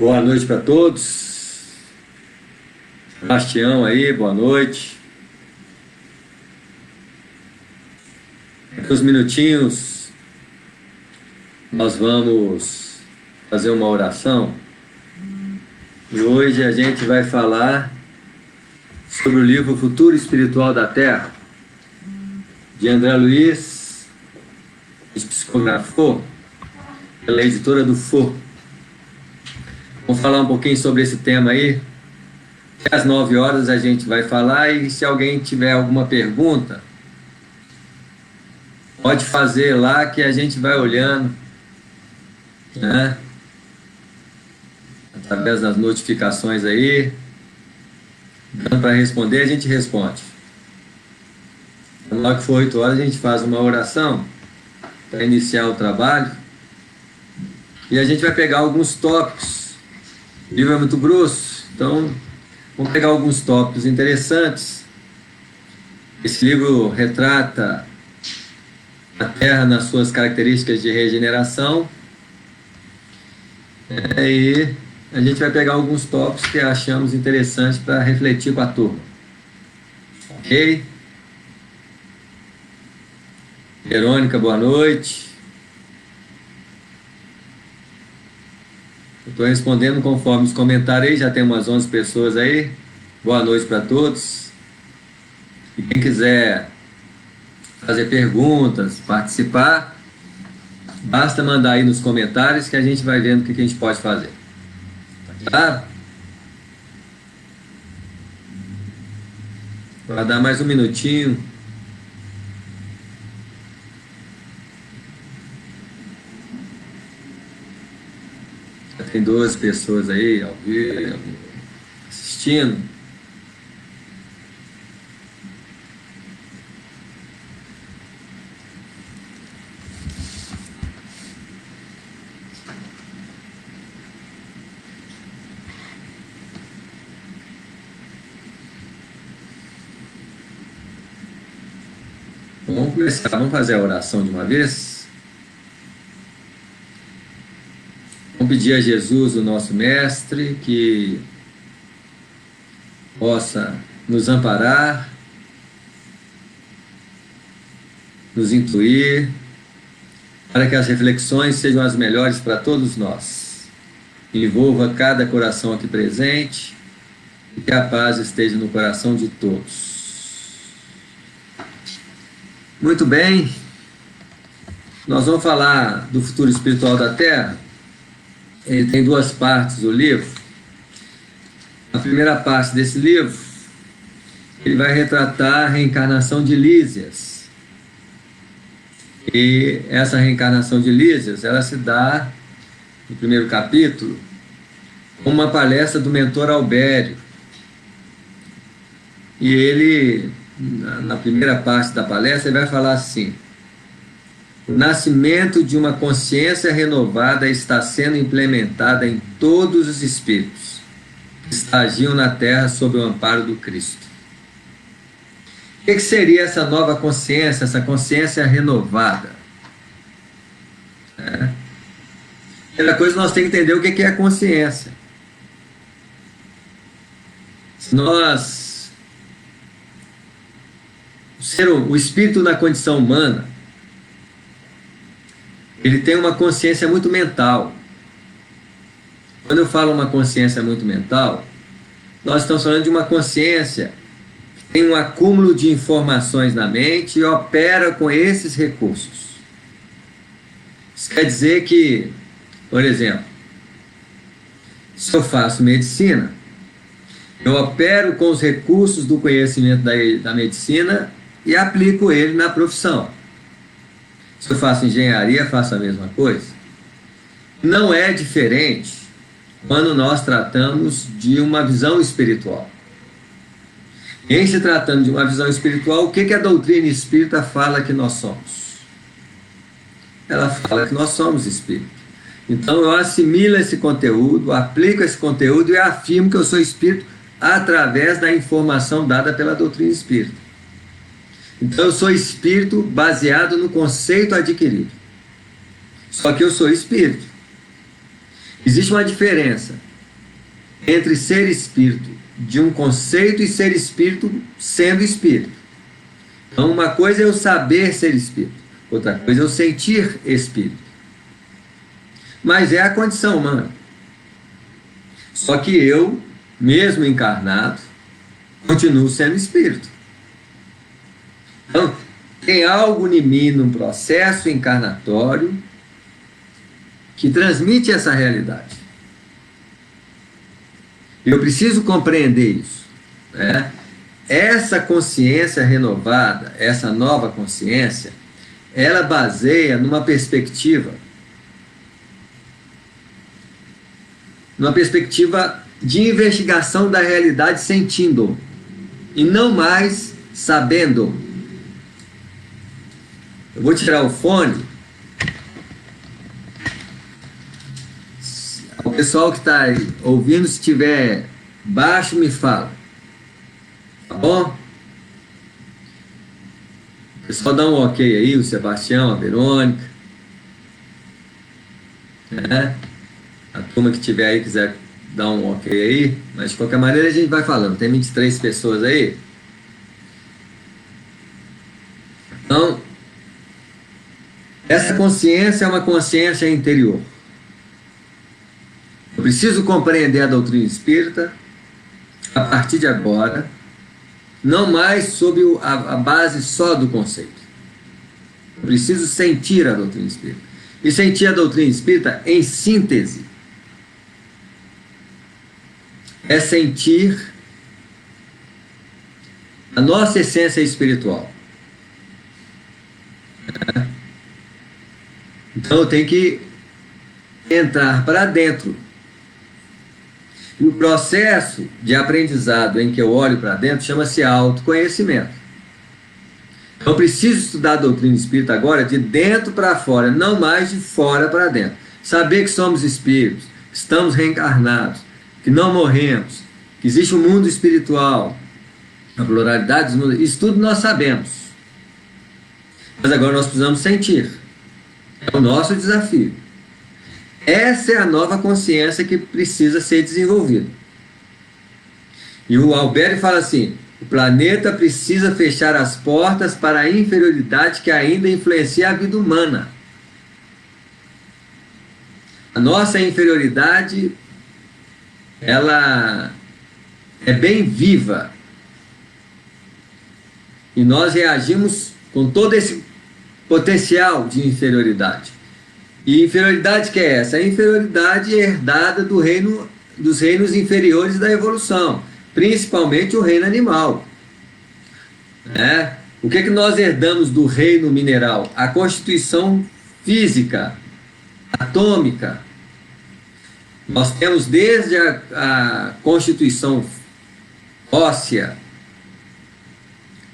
Boa noite para todos. Sebastião aí, boa noite. Daqui uns minutinhos nós vamos fazer uma oração. E hoje a gente vai falar sobre o livro Futuro Espiritual da Terra, de André Luiz, que psicografou pela editora do For. Vamos falar um pouquinho sobre esse tema aí. Até às 9 horas a gente vai falar, e se alguém tiver alguma pergunta, pode fazer lá que a gente vai olhando, né? Através das notificações aí, dando para responder, a gente responde. Logo que for 8 horas a gente faz uma oração para iniciar o trabalho, e a gente vai pegar alguns tópicos. O livro é muito grosso, então vamos pegar alguns tópicos interessantes. Esse livro retrata a Terra nas suas características de regeneração, e a gente vai pegar alguns tópicos que achamos interessantes para refletir com a turma. Ok? Verônica, boa noite. Estou respondendo conforme os comentários aí, já tem umas 11 pessoas aí. Boa noite para todos. E quem quiser fazer perguntas, participar, basta mandar aí nos comentários que a gente vai vendo o que a gente pode fazer. Tá? Vai dar mais um minutinho. Já tem 12 pessoas aí ao vivo, assistindo. Vamos começar, vamos fazer a oração de uma vez. Vamos pedir a Jesus, o nosso Mestre, que possa nos amparar, nos intuir, para que as reflexões sejam as melhores para todos nós. Envolva cada coração aqui presente e que a paz esteja no coração de todos. Muito bem, nós vamos falar do futuro espiritual da Terra. Ele tem duas partes, o livro. A primeira parte desse livro, ele vai retratar a reencarnação de Lísias. E essa reencarnação de Lísias, ela se dá, no primeiro capítulo, com uma palestra do mentor Albério. E ele, na primeira parte da palestra, ele vai falar assim: o nascimento de uma consciência renovada está sendo implementada em todos os espíritos que estagiam na Terra sob o amparo do Cristo. O que seria essa nova consciência, essa consciência renovada? Primeira coisa, nós temos que entender o que é a consciência. Se nós... O espírito na condição humana, ele tem uma consciência muito mental. Quando eu falo uma consciência muito mental, nós estamos falando de uma consciência que tem um acúmulo de informações na mente e opera com esses recursos. Isso quer dizer que, por exemplo, se eu faço medicina, eu opero com os recursos do conhecimento da medicina e aplico ele na profissão. Se eu faço engenharia, faço a mesma coisa. Não é diferente quando nós tratamos de uma visão espiritual. Em se tratando de uma visão espiritual, o que a doutrina espírita fala que nós somos? Ela fala que nós somos espírito. Então eu assimilo esse conteúdo, aplico esse conteúdo e afirmo que eu sou espírito através da informação dada pela doutrina espírita. Então eu sou espírito baseado no conceito adquirido. Só que eu sou espírito. Existe uma diferença entre ser espírito de um conceito e ser espírito sendo espírito. Então, uma coisa é eu saber ser espírito, outra coisa é eu sentir espírito. Mas é a condição humana. Só que eu, mesmo encarnado, continuo sendo espírito. Então, tem algo em mim, num processo encarnatório, que transmite essa realidade. Eu preciso compreender isso, né? Essa consciência renovada, essa nova consciência, ela baseia numa perspectiva de investigação da realidade sentindo, e não mais sabendo. Eu vou tirar o fone. O pessoal que está ouvindo, se estiver baixo, me fala. Tá bom? O pessoal dá um ok aí, o Sebastião, a Verônica. Né? A turma que estiver aí quiser dar um ok aí, mas de qualquer maneira a gente vai falando. Tem 23 pessoas aí. Então, essa consciência é uma consciência interior. Eu preciso compreender a doutrina espírita a partir de agora, não mais sob a base só do conceito. Eu preciso sentir a doutrina espírita. E sentir a doutrina espírita em síntese. É sentir a nossa essência espiritual. Então eu tenho que entrar para dentro. E o processo de aprendizado em que eu olho para dentro chama-se autoconhecimento. Eu preciso estudar a doutrina espírita agora de dentro para fora, não mais de fora para dentro. Saber que somos espíritos, que estamos reencarnados, que não morremos, que existe um mundo espiritual, a pluralidade dos mundos, isso tudo nós sabemos. Mas agora nós precisamos sentir. É o nosso desafio. Essa é a nova consciência que precisa ser desenvolvida. E o Alberi fala assim: o planeta precisa fechar as portas para a inferioridade que ainda influencia a vida humana. A nossa inferioridade, ela é bem viva. E nós reagimos com todo esse potencial de inferioridade. E inferioridade que é essa? A inferioridade herdada dos reinos inferiores da evolução, principalmente o reino animal. Né? O que nós herdamos do reino mineral? A constituição física, atômica. Nós temos desde a constituição óssea,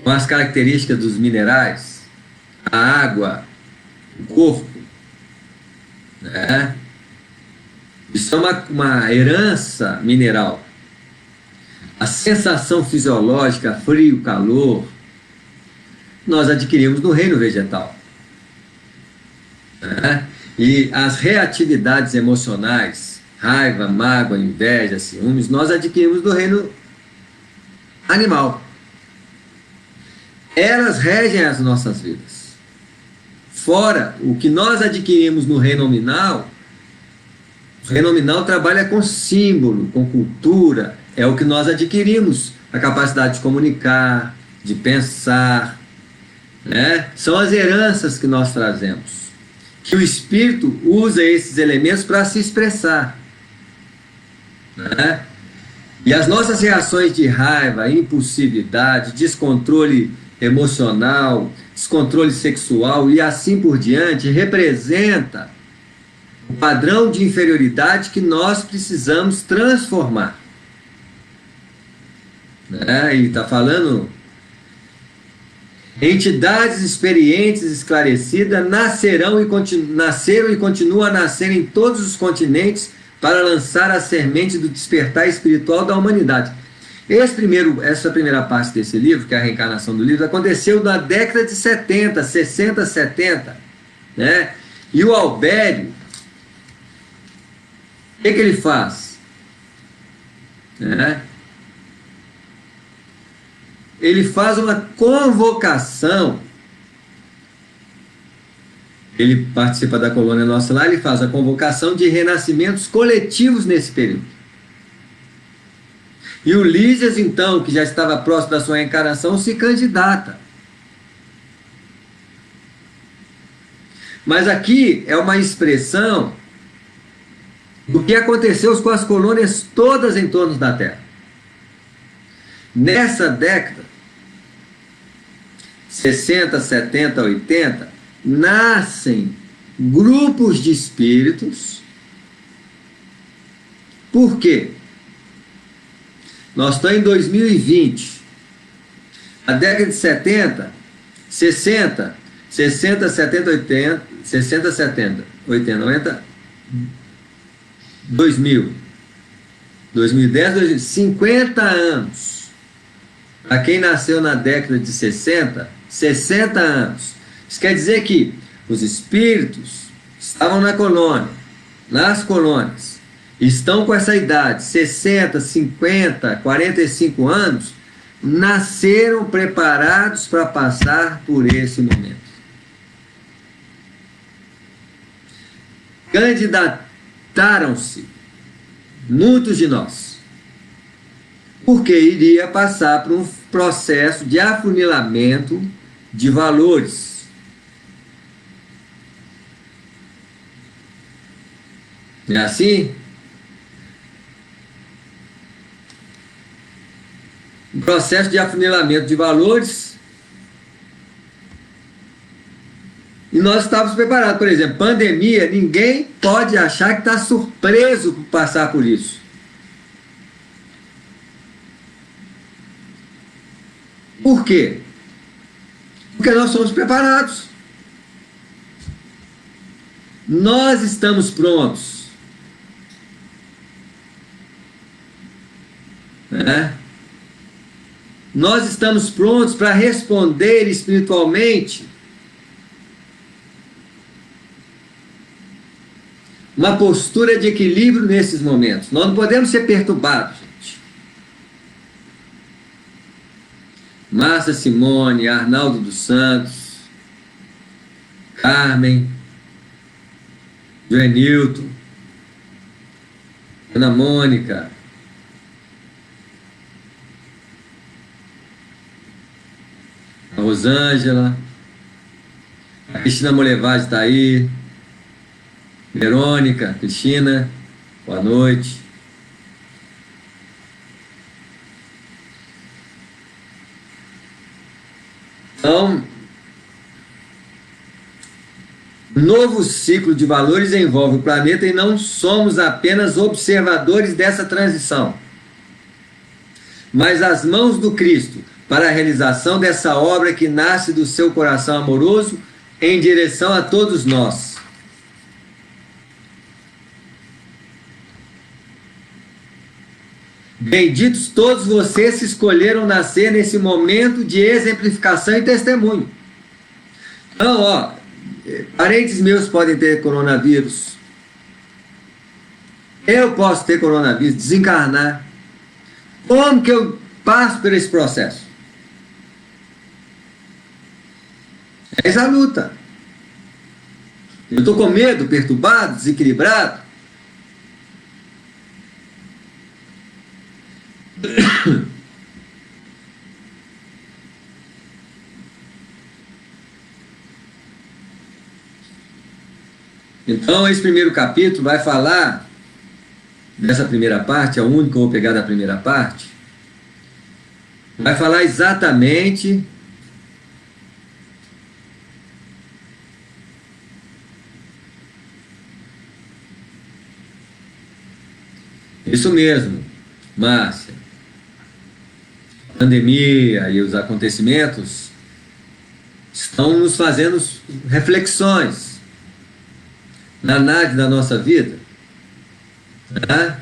com as características dos minerais, a água, o corpo. Né? Isso é uma herança mineral. A sensação fisiológica, frio, calor, nós adquirimos no reino vegetal. Né? E as reatividades emocionais, raiva, mágoa, inveja, ciúmes, nós adquirimos do reino animal. Elas regem as nossas vidas. Fora o que nós adquirimos no reino nominal, o reino nominal trabalha com símbolo, com cultura, é o que nós adquirimos, a capacidade de comunicar, de pensar, né? São as heranças que nós trazemos, que o espírito usa esses elementos para se expressar, né? E as nossas reações de raiva, impulsividade, descontrole emocional, descontrole sexual e assim por diante, representa o padrão de inferioridade que nós precisamos transformar. Né? E está falando: entidades experientes, esclarecidas, nasceram e continuam a nascer em todos os continentes para lançar a semente do despertar espiritual da humanidade. Essa primeira parte desse livro, que é a reencarnação do livro, aconteceu na década de 70, 60, 70. Né? E o Albério, o que ele faz? né? Ele faz uma convocação, ele participa da colônia nossa lá, ele faz a convocação de renascimentos coletivos nesse período. E o Lísias, então, que já estava próximo da sua reencarnação, se candidata. Mas aqui é uma expressão do que aconteceu com as colônias todas em torno da Terra. Nessa década, 60, 70, 80, nascem grupos de espíritos. Por quê? Nós estamos em 2020. A década de 70, 60, 60, 70, 80, 60, 70, 80, 90, 2000, 2010, 2000, 50 anos. Para quem nasceu na década de 60, 60 anos. Isso quer dizer que os espíritos estavam na colônia, nas colônias, estão com essa idade, 60, 50, 45 anos, nasceram preparados para passar por esse momento. Candidataram-se muitos de nós, porque iria passar por um processo de afunilamento de valores. É assim? Um processo de afunilamento de valores. E nós estávamos preparados. Por exemplo, pandemia, ninguém pode achar que está surpreso por passar por isso. Por quê? Porque nós somos preparados. Nós estamos prontos. Né? Nós estamos prontos para responder espiritualmente uma postura de equilíbrio nesses momentos. Nós não podemos ser perturbados, gente. Márcia Simone, Arnaldo dos Santos, Carmen, Joenilton, Ana Mônica, a Rosângela, a Cristina Molevade está aí, Verônica, Cristina, boa noite. Então, novo ciclo de valores envolve o planeta e não somos apenas observadores dessa transição, mas as mãos do Cristo para a realização dessa obra que nasce do seu coração amoroso em direção a todos nós. Benditos todos vocês que escolheram nascer nesse momento de exemplificação e testemunho. Então, ó, parentes meus podem ter coronavírus. Eu posso ter coronavírus, desencarnar. Como que eu passo por esse processo? É essa a luta. Eu estou com medo, perturbado, desequilibrado. Então, esse primeiro capítulo vai falar dessa primeira parte, é o único que eu vou pegar da primeira parte. Vai falar exatamente isso mesmo, Márcia. A pandemia e os acontecimentos estão nos fazendo reflexões na análise da nossa vida. Né?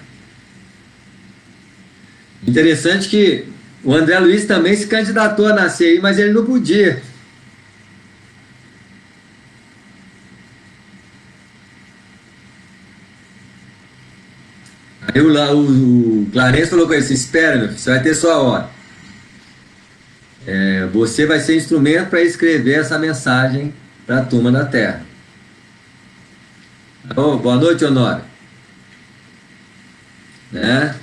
Interessante que o André Luiz também se candidatou a nascer aí, mas ele não podia. Aí o Clarence falou com ele assim, espera, meu filho, você vai ter sua hora. Você vai ser instrumento para escrever essa mensagem para a turma da Terra. Oh, boa noite, Honório. Né?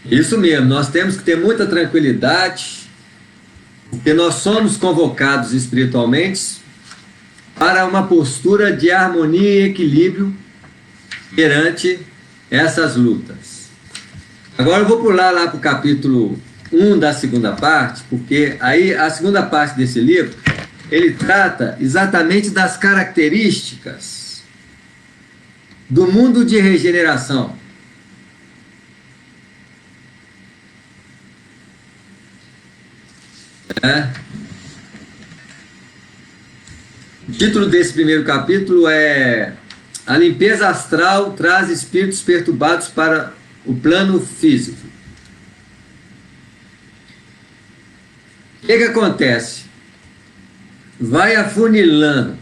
Isso mesmo, nós temos que ter muita tranquilidade, porque nós somos convocados espiritualmente para uma postura de harmonia e equilíbrio perante essas lutas. Agora eu vou pular lá para o capítulo 1 da segunda parte, porque aí a segunda parte desse livro, ele trata exatamente das características do mundo de regeneração. O título desse primeiro capítulo é A limpeza astral traz espíritos perturbados para o plano físico. O que acontece? Vai afunilando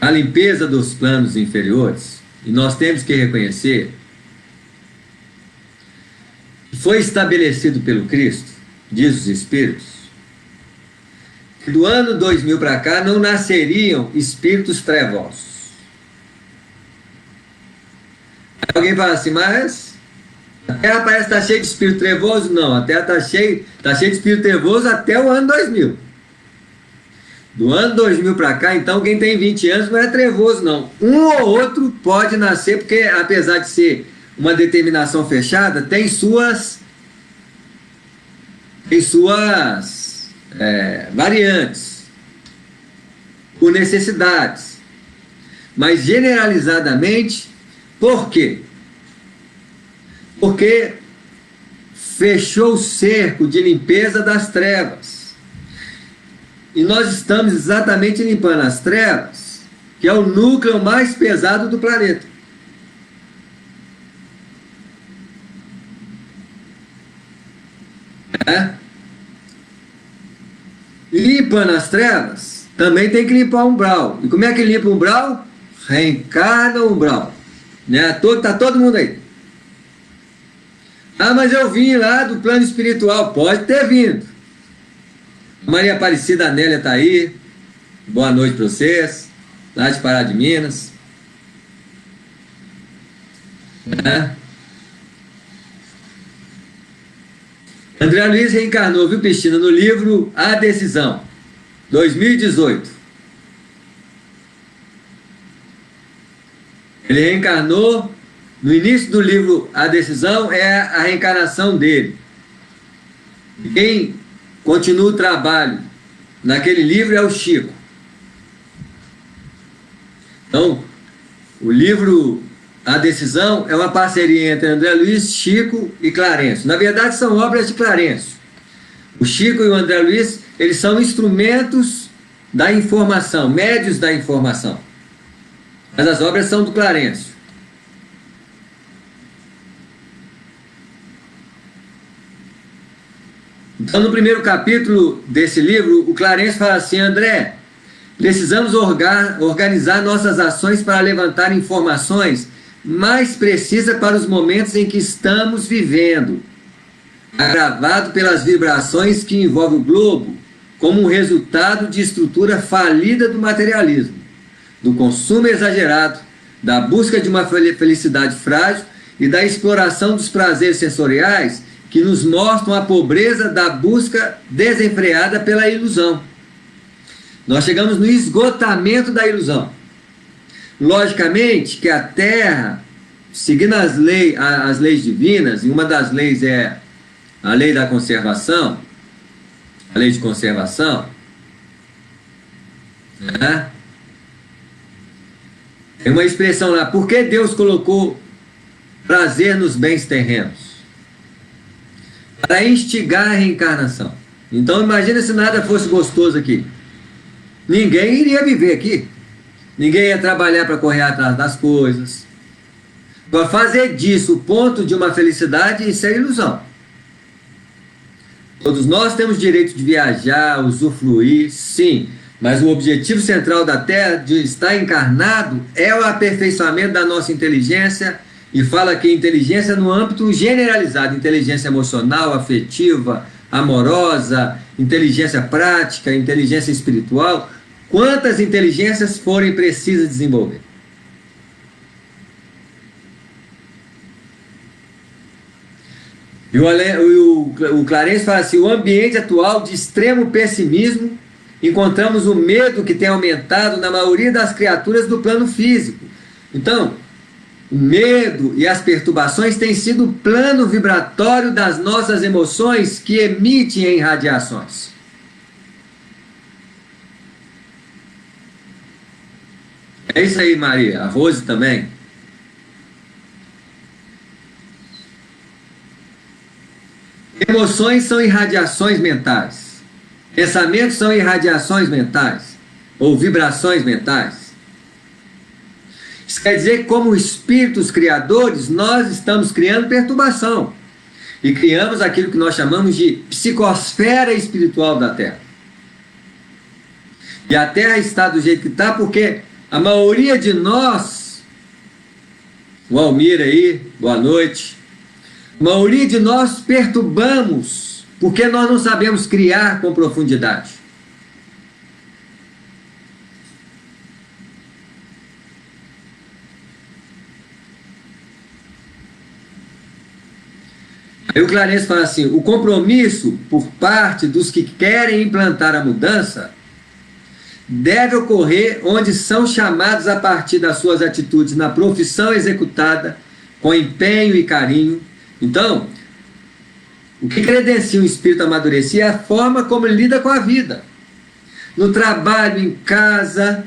a limpeza dos planos inferiores, e nós temos que reconhecer que foi estabelecido pelo Cristo, diz os Espíritos, que do ano 2000 para cá não nasceriam espíritos trevosos. Alguém fala assim, mas a Terra parece estar cheia de espírito trevoso? Não, a Terra está cheia de espírito trevoso até o ano 2000. Do ano 2000 para cá, então, quem tem 20 anos não é trevoso, não. Um ou outro pode nascer, porque apesar de ser uma determinação fechada, tem suas variantes, por necessidades. Mas generalizadamente, por quê? Porque fechou o cerco de limpeza das trevas. E nós estamos exatamente limpando as trevas, que é o núcleo mais pesado do planeta. Limpando as trevas, também tem que limpar o umbral. E como é que limpa o umbral? Reencarna o umbral. Né? Tá todo mundo aí. Ah, mas eu vim lá do plano espiritual. Pode ter vindo. Maria Aparecida Nélia está aí. Boa noite para vocês. Lá de Pará de Minas. André Luiz reencarnou, viu, Piscina, no livro A Decisão, 2018. Ele reencarnou no início do livro A Decisão, é a reencarnação dele. E quem continua o trabalho naquele livro é o Chico. Então, o livro A Decisão é uma parceria entre André Luiz, Chico e Clarencio. Na verdade, são obras de Clarencio. O Chico e o André Luiz, eles são instrumentos da informação, médios da informação. Mas as obras são do Clarencio. Então, no primeiro capítulo desse livro, o Clarencio fala assim, André, precisamos organizar nossas ações para levantar informações mais precisas para os momentos em que estamos vivendo, agravado pelas vibrações que envolvem o globo, como um resultado de estrutura falida do materialismo, do consumo exagerado, da busca de uma felicidade frágil e da exploração dos prazeres sensoriais que nos mostram a pobreza da busca desenfreada pela ilusão. Nós chegamos no esgotamento da ilusão. Logicamente que a Terra, seguindo as leis divinas, e uma das leis é a lei da conservação, a lei de conservação, né? Tem uma expressão lá, por que Deus colocou prazer nos bens terrenos? Para instigar a reencarnação. Então imagina se nada fosse gostoso aqui. Ninguém iria viver aqui. Ninguém ia trabalhar para correr atrás das coisas. Para fazer disso o ponto de uma felicidade, isso é ilusão. Todos nós temos direito de viajar, usufruir, sim. Mas o objetivo central da Terra de estar encarnado é o aperfeiçoamento da nossa inteligência, e fala que inteligência no âmbito generalizado, inteligência emocional, afetiva, amorosa, inteligência prática, inteligência espiritual, quantas inteligências forem precisas desenvolver. E o Clarence fala assim: o ambiente atual de extremo pessimismo, encontramos o medo que tem aumentado na maioria das criaturas do plano físico. Então, o medo e as perturbações têm sido o plano vibratório das nossas emoções que emitem em radiações. É isso aí, Maria. A Rose também. Emoções são irradiações mentais. Pensamentos são irradiações mentais. Ou vibrações mentais. Isso quer dizer que, como espíritos criadores, nós estamos criando perturbação. E criamos aquilo que nós chamamos de psicosfera espiritual da Terra. E a Terra está do jeito que está porque a maioria de nós, o Almir aí, boa noite, a maioria de nós perturbamos porque nós não sabemos criar com profundidade. Aí o Clarence fala assim: o compromisso por parte dos que querem implantar a mudança deve ocorrer onde são chamados a partir das suas atitudes na profissão executada com empenho e carinho. Então, o que credencia um espírito amadurecido é a forma como ele lida com a vida. No trabalho, em casa,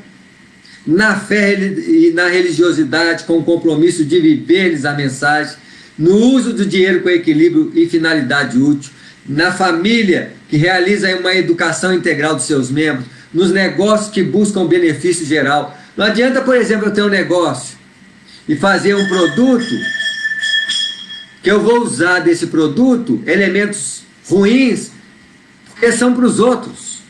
na fé e na religiosidade, com o compromisso de viver-lhes a mensagem, no uso do dinheiro com equilíbrio e finalidade útil, na família que realiza uma educação integral dos seus membros, nos negócios que buscam benefício geral. Não adianta, por exemplo, eu ter um negócio e fazer um produto que eu vou usar desse produto elementos ruins, porque são para os outros.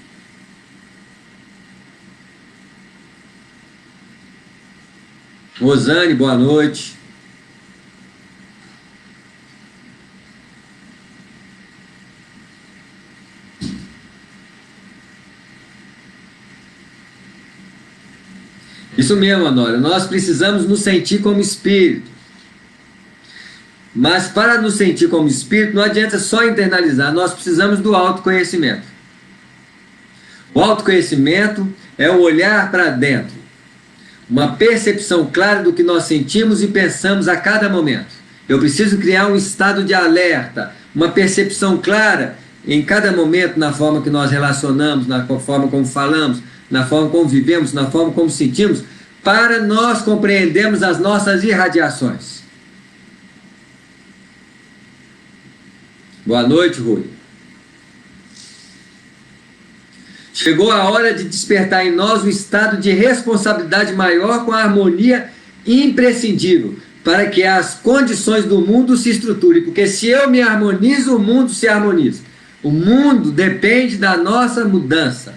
Rosane, boa noite. Isso mesmo, Honório. Nós precisamos nos sentir como espírito. Mas para nos sentir como espírito, não adianta só internalizar, nós precisamos do autoconhecimento. O autoconhecimento é o olhar para dentro, uma percepção clara do que nós sentimos e pensamos a cada momento. Eu preciso criar um estado de alerta, uma percepção clara em cada momento, na forma que nós relacionamos, na forma como falamos, na forma como vivemos, na forma como sentimos, para nós compreendermos as nossas irradiações. Boa noite, Rui. Chegou a hora de despertar em nós um estado de responsabilidade maior com a harmonia imprescindível para que as condições do mundo se estruturem. Porque se eu me harmonizo, o mundo se harmoniza. O mundo depende da nossa mudança.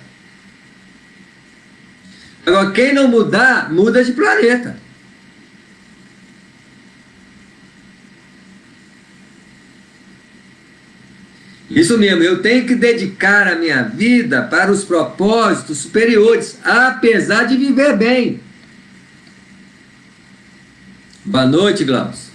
Agora, quem não mudar, muda de planeta. Isso mesmo, eu tenho que dedicar a minha vida para os propósitos superiores, apesar de viver bem. Boa noite, Glaucio.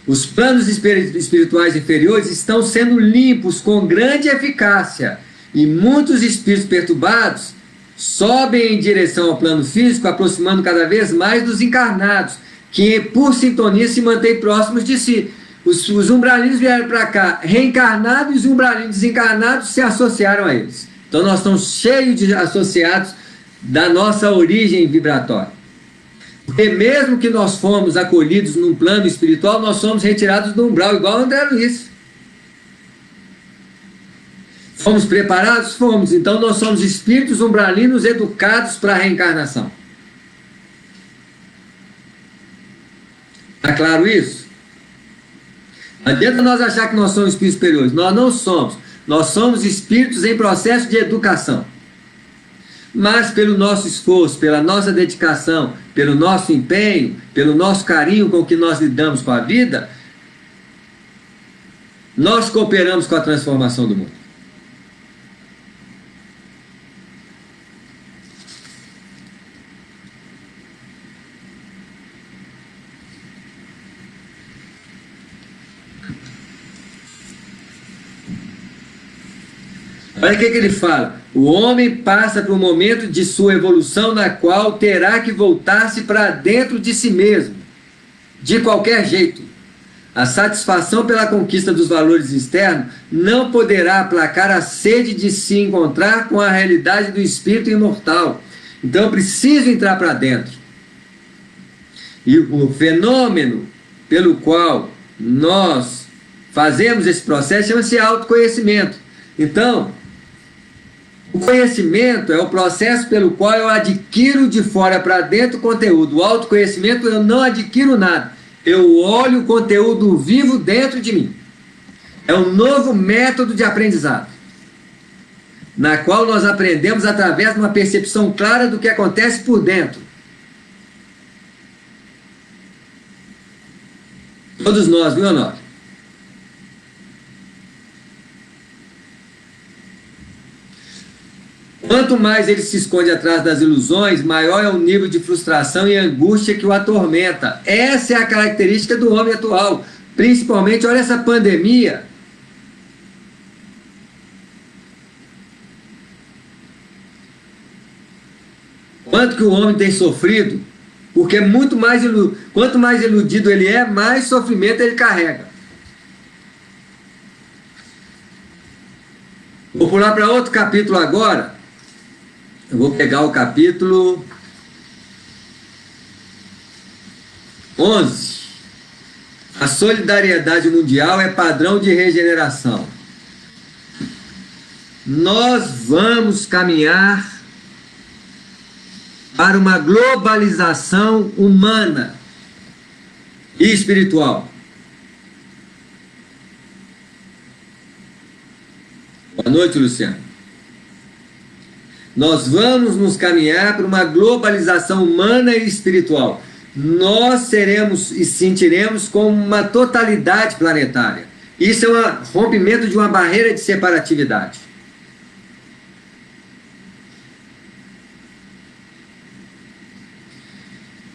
Os planos espirituais inferiores estão sendo limpos com grande eficácia e muitos espíritos perturbados sobem em direção ao plano físico, aproximando cada vez mais dos encarnados, que por sintonia se mantêm próximos de si. Os umbralinos vieram para cá reencarnados e os umbralinos desencarnados se associaram a eles. Então nós estamos cheios de associados da nossa origem vibratória. Porque mesmo que nós fomos acolhidos num plano espiritual, nós somos retirados do umbral, igual o André Luiz. Fomos preparados? Fomos. Então nós somos espíritos umbralinos educados para a reencarnação. Está claro isso? Não adianta nós achar que nós somos espíritos superiores. Nós não somos. Nós somos espíritos em processo de educação. Mas pelo nosso esforço, pela nossa dedicação, pelo nosso empenho, pelo nosso carinho com que nós lidamos com a vida, nós cooperamos com a transformação do mundo. Olha o que ele fala. O homem passa por um momento de sua evolução na qual terá que voltar-se para dentro de si mesmo, de qualquer jeito. A satisfação pela conquista dos valores externos não poderá aplacar a sede de se encontrar com a realidade do espírito imortal. Então eu preciso entrar para dentro. E o fenômeno pelo qual nós fazemos esse processo chama-se autoconhecimento. Então, o conhecimento é o processo pelo qual eu adquiro de fora para dentro conteúdo. O autoconhecimento eu não adquiro nada. Eu olho o conteúdo vivo dentro de mim. É um novo método de aprendizado, na qual nós aprendemos através de uma percepção clara do que acontece por dentro. Todos nós, viu, Honório? Quanto mais ele se esconde atrás das ilusões, maior é o nível de frustração e angústia que o atormenta. Essa é a característica do homem atual. Principalmente, olha essa pandemia. Quanto que o homem tem sofrido? Porque quanto mais iludido ele é, mais sofrimento ele carrega. Vou pular para outro capítulo agora. Eu vou pegar o capítulo 11. A solidariedade mundial é padrão de regeneração. Nós vamos caminhar para uma globalização humana e espiritual. Boa noite, Luciano. Nós vamos nos caminhar para uma globalização humana e espiritual. Nós seremos e sentiremos como uma totalidade planetária. Isso é um rompimento de uma barreira de separatividade.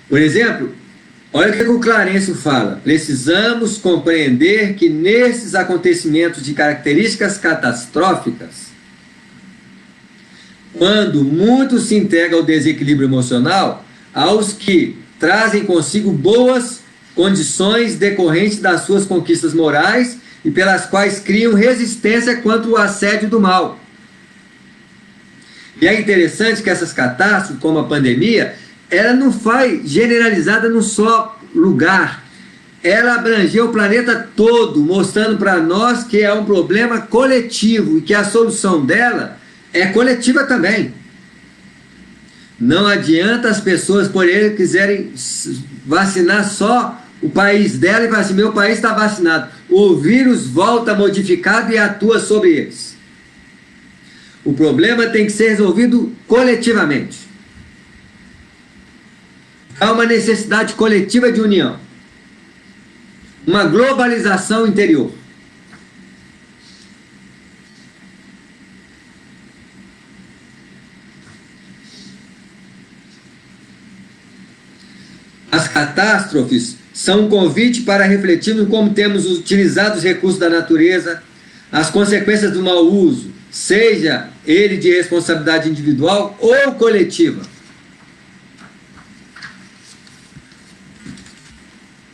Por exemplo, olha o que o Clarencio fala. Precisamos compreender que nesses acontecimentos de características catastróficas, quando muito se entrega ao desequilíbrio emocional, aos que trazem consigo boas condições decorrentes das suas conquistas morais e pelas quais criam resistência contra o assédio do mal. E é interessante que essas catástrofes, como a pandemia, ela não foi generalizada num só lugar. Ela abrangeu o planeta todo, mostrando para nós que é um problema coletivo e que a solução dela é coletiva também. Não adianta as pessoas, por ele, quiserem vacinar só o país dela e falar assim, meu país está vacinado. O vírus volta modificado e atua sobre eles. O problema tem que ser resolvido coletivamente. Há uma necessidade coletiva de união. Uma globalização interior. As catástrofes são um convite para refletirmos como temos utilizado os recursos da natureza, as consequências do mau uso, seja ele de responsabilidade individual ou coletiva.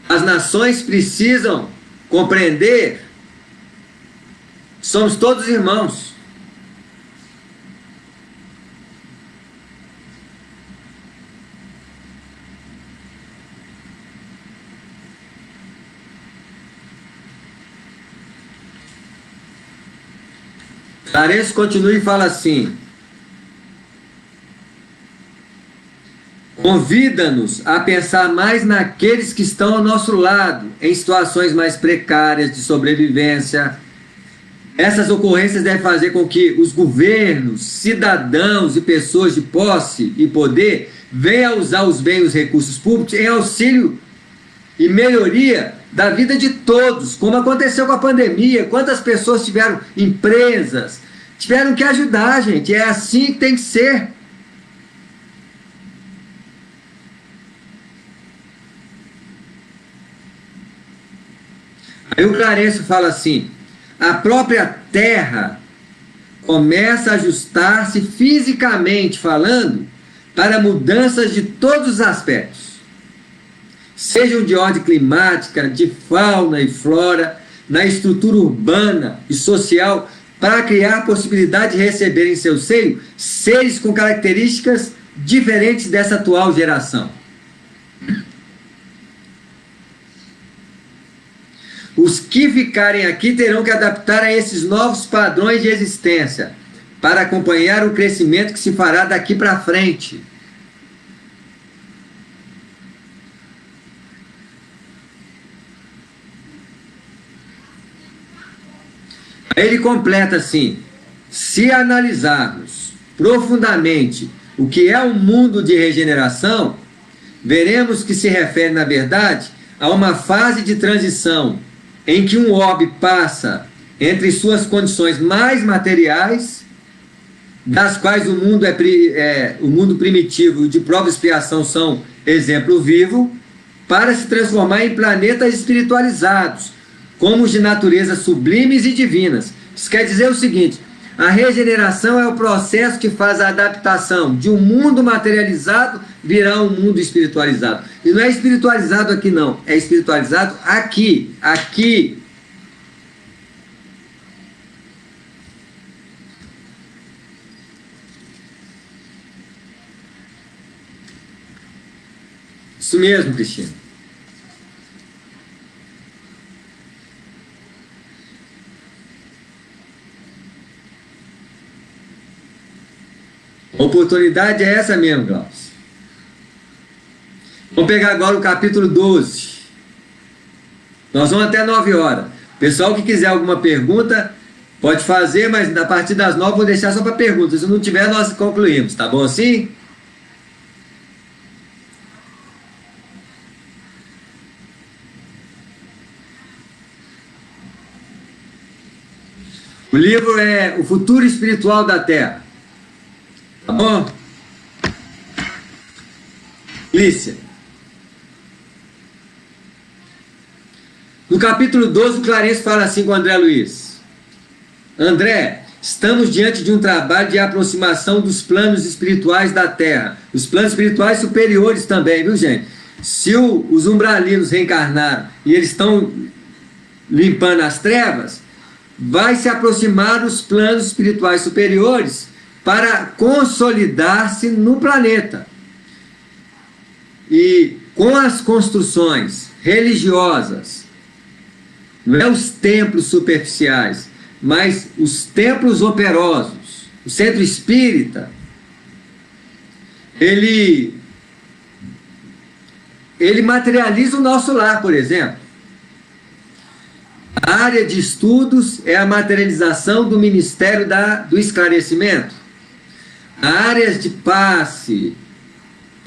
As nações precisam compreender que somos todos irmãos. Clarencio continua e fala assim: convida-nos a pensar mais naqueles que estão ao nosso lado, em situações mais precárias de sobrevivência, Essas ocorrências devem fazer com que os governos, cidadãos e pessoas de posse e poder venham a usar os bens e os recursos públicos em auxílio e melhoria da vida de todos, como aconteceu com a pandemia. Quantas pessoas tiveram empresas, tiveram que ajudar, gente. É assim que tem que ser. Aí o Clarencio fala assim: a própria Terra começa a ajustar-se fisicamente falando para mudanças de todos os aspectos, sejam de ordem climática, de fauna e flora, na estrutura urbana e social, para criar a possibilidade de receber em seu seio seres com características diferentes dessa atual geração. Os que ficarem aqui terão que adaptar a esses novos padrões de existência para acompanhar o crescimento que se fará daqui para frente. Aí ele completa assim: se analisarmos profundamente o que é um mundo de regeneração, veremos que se refere, na verdade, a uma fase de transição em que um orbe passa entre suas condições mais materiais, das quais o mundo primitivo e de prova e expiação são exemplo vivo, para se transformar em planetas espiritualizados, como os de natureza sublimes e divinas. Isso quer dizer o seguinte: a regeneração é o processo que faz a adaptação de um mundo materializado virar um mundo espiritualizado. E não é espiritualizado aqui não, é espiritualizado aqui, aqui. Isso mesmo, Cristina. A oportunidade é essa mesmo, Glaucio. Vamos pegar agora o capítulo 12. Nós vamos até 9 horas. Pessoal que quiser alguma pergunta, pode fazer, mas a partir das 9 vou deixar só para perguntas. Se não tiver, nós concluímos. Tá bom assim? O livro é O Futuro Espiritual da Terra. Tá bom? Lícia. No capítulo 12, o Clarencio fala assim com o André Luiz: André, estamos diante de um trabalho de aproximação dos planos espirituais da Terra. Os planos espirituais superiores também, viu, gente? Se os umbralinos reencarnaram e eles estão limpando as trevas, vai se aproximar os planos espirituais superiores para consolidar-se no planeta. E com as construções religiosas, não é os templos superficiais, mas os templos operosos, o centro espírita, ele materializa o nosso lar, por exemplo. A área de estudos é a materialização do Ministério do Esclarecimento. A área de passe,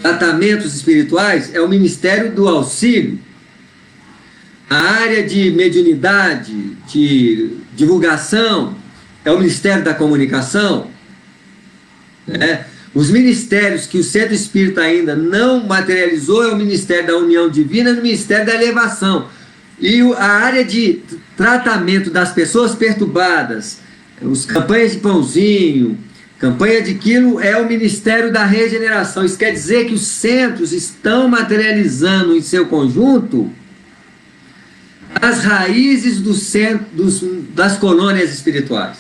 tratamentos espirituais, é o Ministério do Auxílio. A área de mediunidade, de divulgação, é o Ministério da Comunicação. Os ministérios que o Centro Espírita ainda não materializou é o Ministério da União Divina e o Ministério da Elevação. E a área de tratamento das pessoas perturbadas, as campanhas de pãozinho, campanha de quilo, é o Ministério da Regeneração. Isso quer dizer que os centros estão materializando em seu conjunto as raízes das colônias espirituais.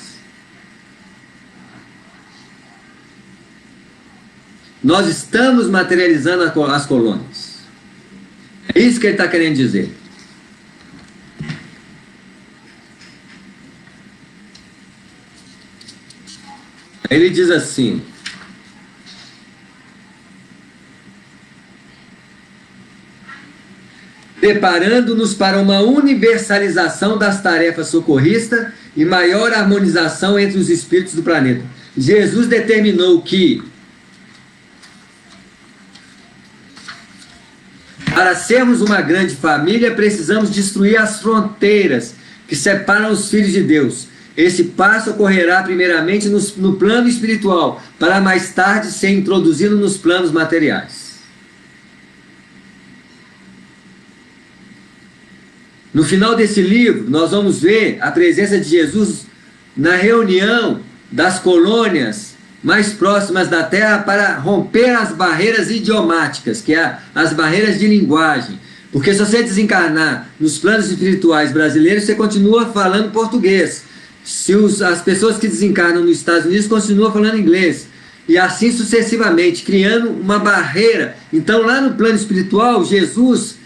Nós estamos materializando as colônias. É isso que ele está querendo dizer. Ele diz assim: preparando-nos para uma universalização das tarefas socorristas e maior harmonização entre os espíritos do planeta. Jesus determinou que, para sermos uma grande família, precisamos destruir as fronteiras que separam os filhos de Deus. Esse passo ocorrerá primeiramente no plano espiritual, para mais tarde ser introduzido nos planos materiais. No final desse livro, nós vamos ver a presença de Jesus na reunião das colônias mais próximas da Terra para romper as barreiras idiomáticas, que é as barreiras de linguagem. Porque se você desencarnar nos planos espirituais brasileiros, você continua falando português. Se as pessoas que desencarnam nos Estados Unidos continuam falando inglês. E assim sucessivamente, criando uma barreira. Então, lá no plano espiritual, Jesus,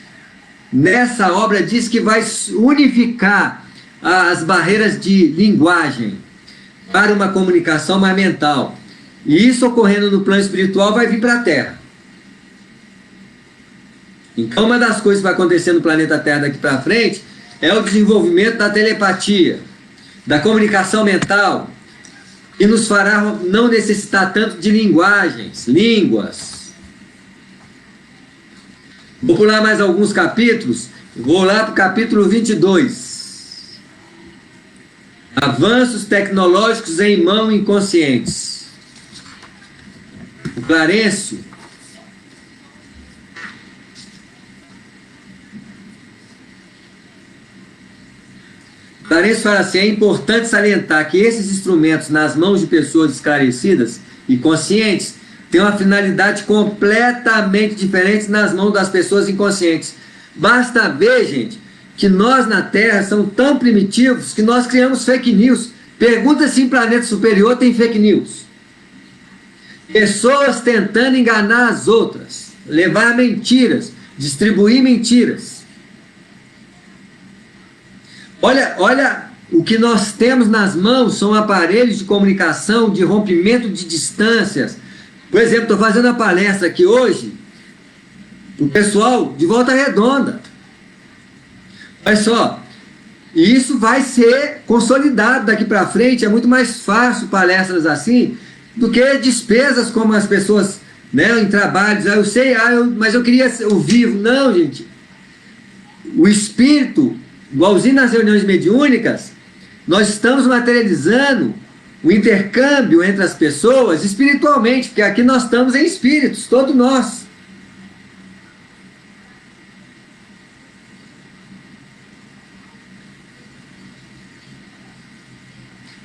nessa obra, diz que vai unificar as barreiras de linguagem para uma comunicação mais mental. E isso ocorrendo no plano espiritual vai vir para a Terra. Então, uma das coisas que vai acontecer no planeta Terra daqui para frente é o desenvolvimento da telepatia, da comunicação mental, e nos fará não necessitar tanto de línguas. Vou pular mais alguns capítulos, vou lá para o capítulo 22. Avanços tecnológicos em mão inconscientes. O Clarencio fala assim: é importante salientar que esses instrumentos nas mãos de pessoas esclarecidas e conscientes têm uma finalidade completamente diferente nas mãos das pessoas inconscientes. Basta ver, gente, que nós na Terra somos tão primitivos que nós criamos fake news. Pergunta se em planeta superior tem fake news. Pessoas tentando enganar as outras, levar mentiras, distribuir mentiras. Olha, o que nós temos nas mãos são aparelhos de comunicação, de rompimento de distâncias. Por exemplo, estou fazendo a palestra aqui hoje, o pessoal de Volta Redonda. Olha só, e isso vai ser consolidado daqui para frente. É muito mais fácil palestras assim do que despesas como as pessoas, né, em trabalhos. Eu sei, mas eu queria o vivo. Não, gente. O espírito, igualzinho nas reuniões mediúnicas, nós estamos materializando o intercâmbio entre as pessoas espiritualmente, porque aqui nós estamos em espíritos, todos nós.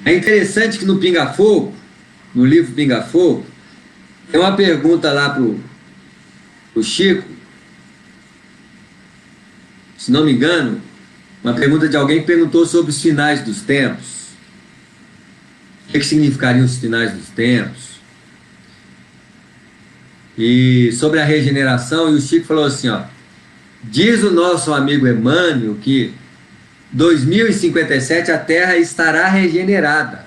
É interessante que no Pinga Fogo, no livro Pinga Fogo, tem uma pergunta lá pro Chico, se não me engano, uma pergunta de alguém que perguntou sobre os finais dos tempos. O que significariam os finais dos tempos? E sobre a regeneração, e o Chico falou assim, ó: diz o nosso amigo Emmanuel que 2057 a Terra estará regenerada.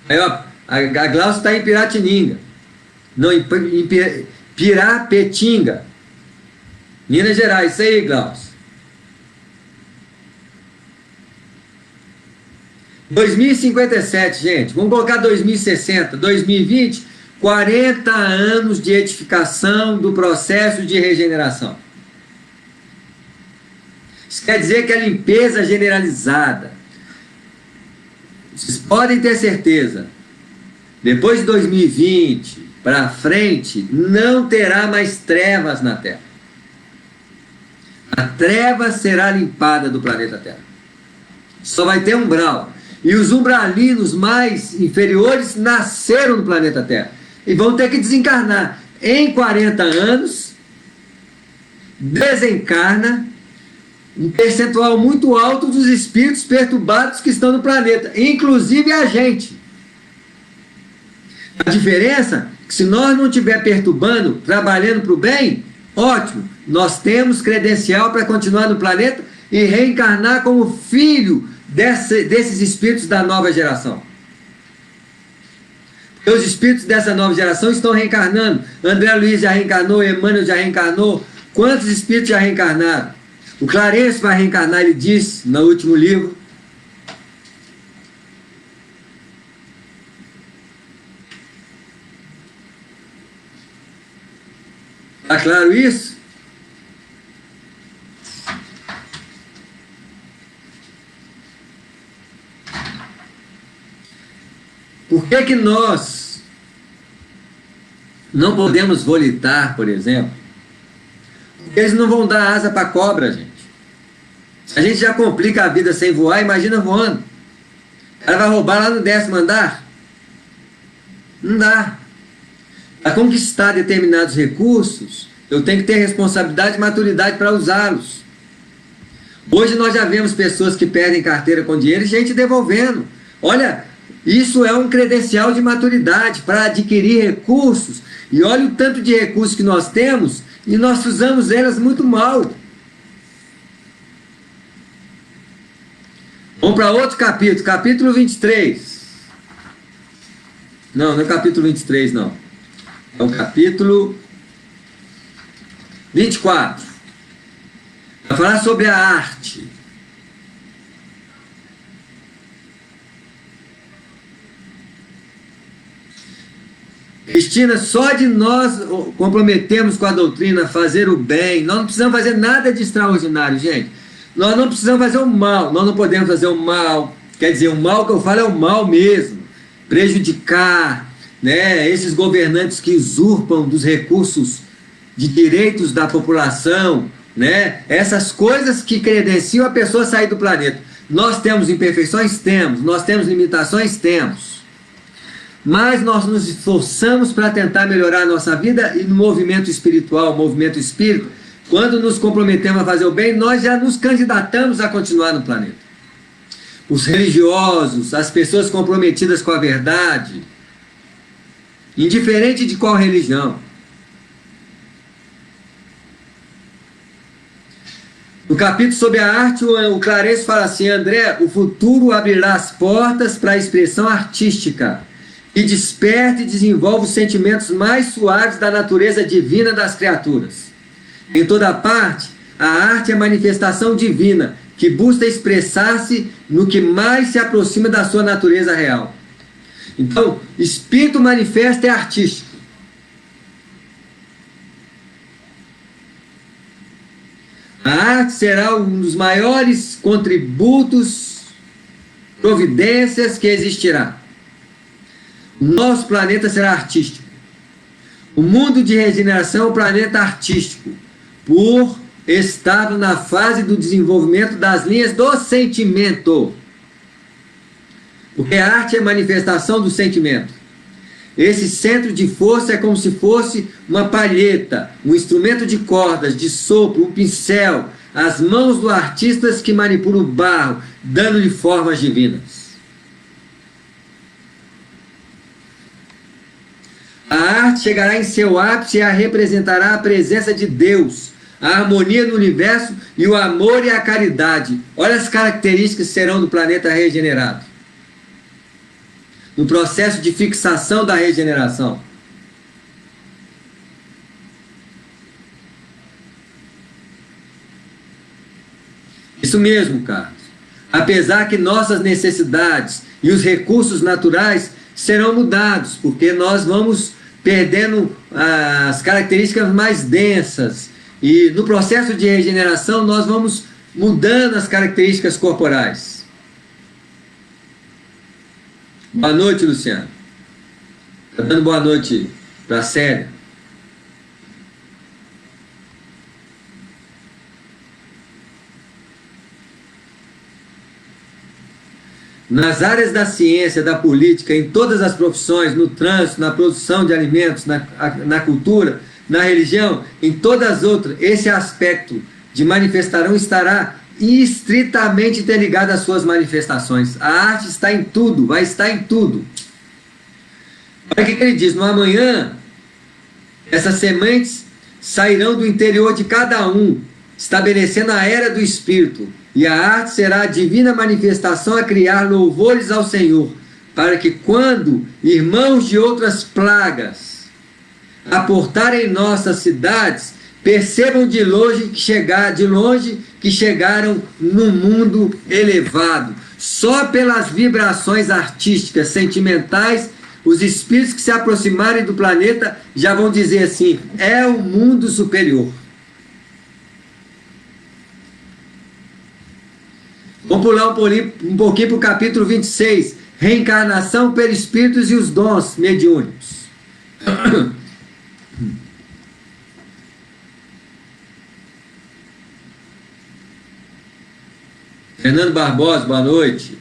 Aí, ó, a Glaucia está em Piratininga, não, em Pirapetinga, Minas Gerais. Isso aí, Glaucia. 2057, gente, vamos colocar 2060, 2020, 40 anos de edificação do processo de regeneração. Isso quer dizer que a limpeza generalizada, vocês podem ter certeza, depois de 2020 para frente, não terá mais trevas na Terra. A treva será limpada do planeta Terra. Só vai ter umbral. E os umbralinos mais inferiores nasceram no planeta Terra. E vão ter que desencarnar. Em 40 anos, desencarna um percentual muito alto dos espíritos perturbados que estão no planeta, inclusive a gente. A diferença é que se nós não estiver perturbando, trabalhando para o bem, ótimo, nós temos credencial para continuar no planeta e reencarnar como filho desses espíritos da nova geração. Os espíritos dessa nova geração estão reencarnando. André Luiz já reencarnou, Emmanuel já reencarnou. Quantos espíritos já reencarnaram? O Clarence vai reencarnar, ele diz no último livro. Está claro isso? Por que nós não podemos volitar, por exemplo? Porque eles não vão dar asa para cobra, gente. Se a gente já complica a vida sem voar, imagina voando. O cara vai roubar lá no 10º andar? Não dá. Para conquistar determinados recursos, eu tenho que ter responsabilidade e maturidade para usá-los. Hoje nós já vemos pessoas que perdem carteira com dinheiro e gente devolvendo. Olha, isso é um credencial de maturidade para adquirir recursos. E olha o tanto de recursos que nós temos e nós usamos elas muito mal. Vamos para outro capítulo, capítulo 23. Não é o capítulo 23, não. É o capítulo 24. Vai falar sobre a arte. Cristina, só de nós comprometermos com a doutrina, fazer o bem, nós não precisamos fazer nada de extraordinário, gente. Nós não precisamos fazer o mal, nós não podemos fazer o mal. Quer dizer, o mal que eu falo é o mal mesmo. Prejudicar, né, esses governantes que usurpam dos recursos de direitos da população, né, essas coisas que credenciam a pessoa a sair do planeta. Nós temos imperfeições? Temos. Nós temos limitações? Temos. Mas nós nos esforçamos para tentar melhorar a nossa vida e no movimento espiritual, movimento espírita, quando nos comprometemos a fazer o bem, nós já nos candidatamos a continuar no planeta. Os religiosos, as pessoas comprometidas com a verdade, indiferente de qual religião. No capítulo sobre a arte, o Clarence fala assim: André, o futuro abrirá as portas para a expressão artística e desperta e desenvolve os sentimentos mais suaves da natureza divina das criaturas. Em toda parte, a arte é manifestação divina, que busca expressar-se no que mais se aproxima da sua natureza real. Então, espírito manifesto é artístico. A arte será um dos maiores contributos, providências que existirá. O nosso planeta será artístico. O mundo de regeneração é um planeta artístico, por estar na fase do desenvolvimento das linhas do sentimento. Porque a arte é manifestação do sentimento. Esse centro de força é como se fosse uma palheta, um instrumento de cordas, de sopro, um pincel, as mãos do artista que manipula o barro, dando-lhe formas divinas. A arte chegará em seu ápice e a representará a presença de Deus, a harmonia no universo e o amor e a caridade. Olha as características que serão do planeta regenerado. No processo de fixação da regeneração. Isso mesmo, Carlos. Apesar que nossas necessidades e os recursos naturais serão mudados, porque nós vamos perdendo as características mais densas. E no processo de regeneração nós vamos mudando as características corporais. Boa noite, Luciano. Está dando boa noite para a Célia. Nas áreas da ciência, da política, em todas as profissões, no trânsito, na produção de alimentos, na cultura, na religião, em todas as outras, esse aspecto de manifestação estará estritamente interligado às suas manifestações. A arte está em tudo, vai estar em tudo. Olha o que ele diz: no amanhã, essas sementes sairão do interior de cada um, estabelecendo a era do Espírito, e a arte será a divina manifestação a criar louvores ao Senhor, para que quando irmãos de outras plagas aportarem em nossas cidades, percebam de longe que chegaram num mundo elevado. Só pelas vibrações artísticas, sentimentais, os espíritos que se aproximarem do planeta já vão dizer assim: é o mundo superior. Vamos pular um pouquinho para o capítulo 26. Reencarnação, perispíritos e os dons mediúnicos. Fernando Barbosa, boa noite.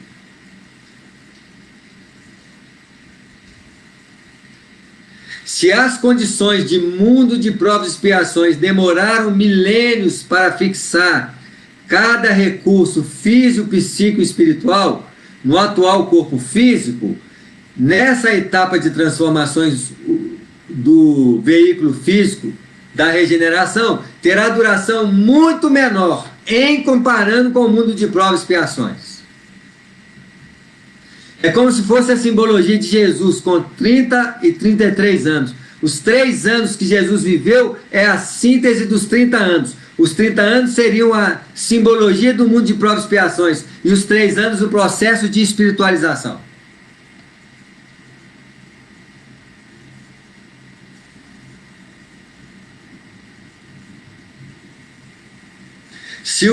Se as condições de mundo de provas e expiações demoraram milênios para fixar cada recurso físico, psíquico e espiritual no atual corpo físico, nessa etapa de transformações do veículo físico da regeneração, terá duração muito menor em comparando com o mundo de provas e expiações. É como se fosse a simbologia de Jesus com 30 e 33 anos. Os 3 anos que Jesus viveu é a síntese dos 30 anos. Os 30 anos seriam a simbologia do mundo de provas e expiações. E os 3 anos o processo de espiritualização. Se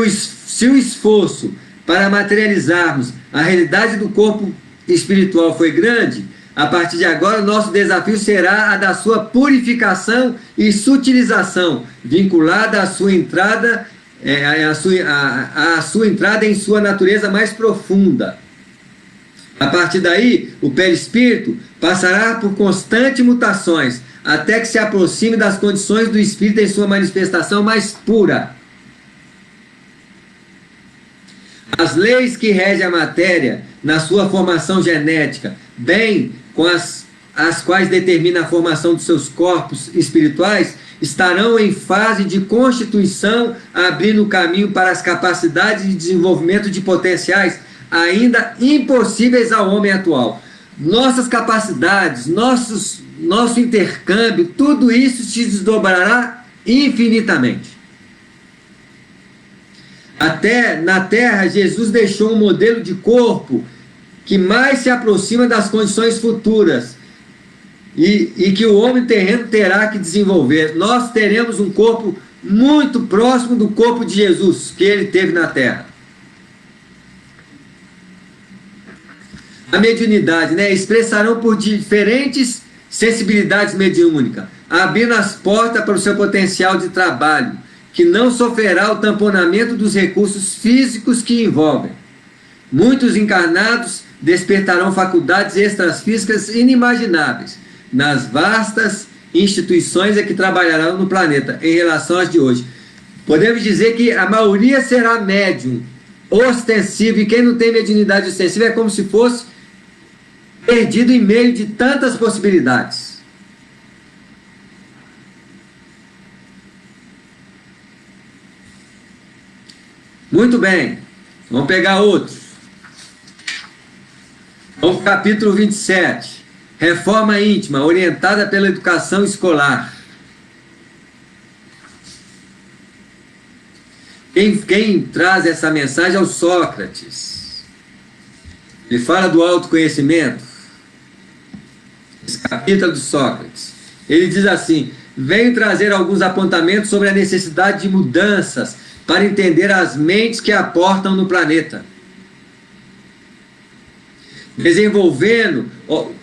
o esforço para materializarmos a realidade do corpo espiritual foi grande, a partir de agora o nosso desafio será a da sua purificação e sutilização, vinculada à sua entrada, à sua entrada em sua natureza mais profunda. A partir daí, o perispírito passará por constantes mutações, até que se aproxime das condições do espírito em sua manifestação mais pura. As leis que regem a matéria na sua formação genética, bem com as quais determina a formação dos seus corpos espirituais, estarão em fase de constituição, abrindo caminho para as capacidades de desenvolvimento de potenciais ainda impossíveis ao homem atual. Nossas capacidades, nosso intercâmbio, tudo isso se desdobrará infinitamente. Até na Terra, Jesus deixou um modelo de corpo que mais se aproxima das condições futuras e que o homem terreno terá que desenvolver. Nós teremos um corpo muito próximo do corpo de Jesus que ele teve na Terra. A mediunidade, expressarão por diferentes sensibilidades mediúnicas, abrindo as portas para o seu potencial de trabalho, que não sofrerá o tamponamento dos recursos físicos que envolvem. Muitos encarnados despertarão faculdades extrafísicas inimagináveis nas vastas instituições que trabalharão no planeta em relação às de hoje. Podemos dizer que a maioria será médium, ostensivo, e quem não tem mediunidade ostensiva é como se fosse perdido em meio de tantas possibilidades. Muito bem, vamos pegar outros. Vamos para o capítulo 27. Reforma íntima, orientada pela educação escolar. Quem traz essa mensagem é o Sócrates. Ele fala do autoconhecimento. Esse capítulo do Sócrates. Ele diz assim: venho trazer alguns apontamentos sobre a necessidade de mudanças para entender as mentes que aportam no planeta. Desenvolvendo,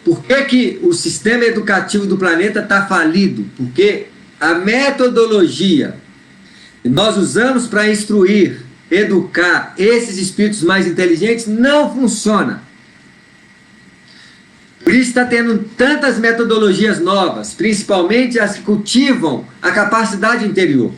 por que o sistema educativo do planeta está falido? Porque a metodologia que nós usamos para instruir, educar esses espíritos mais inteligentes não funciona. Por isso está tendo tantas metodologias novas, principalmente as que cultivam a capacidade interior.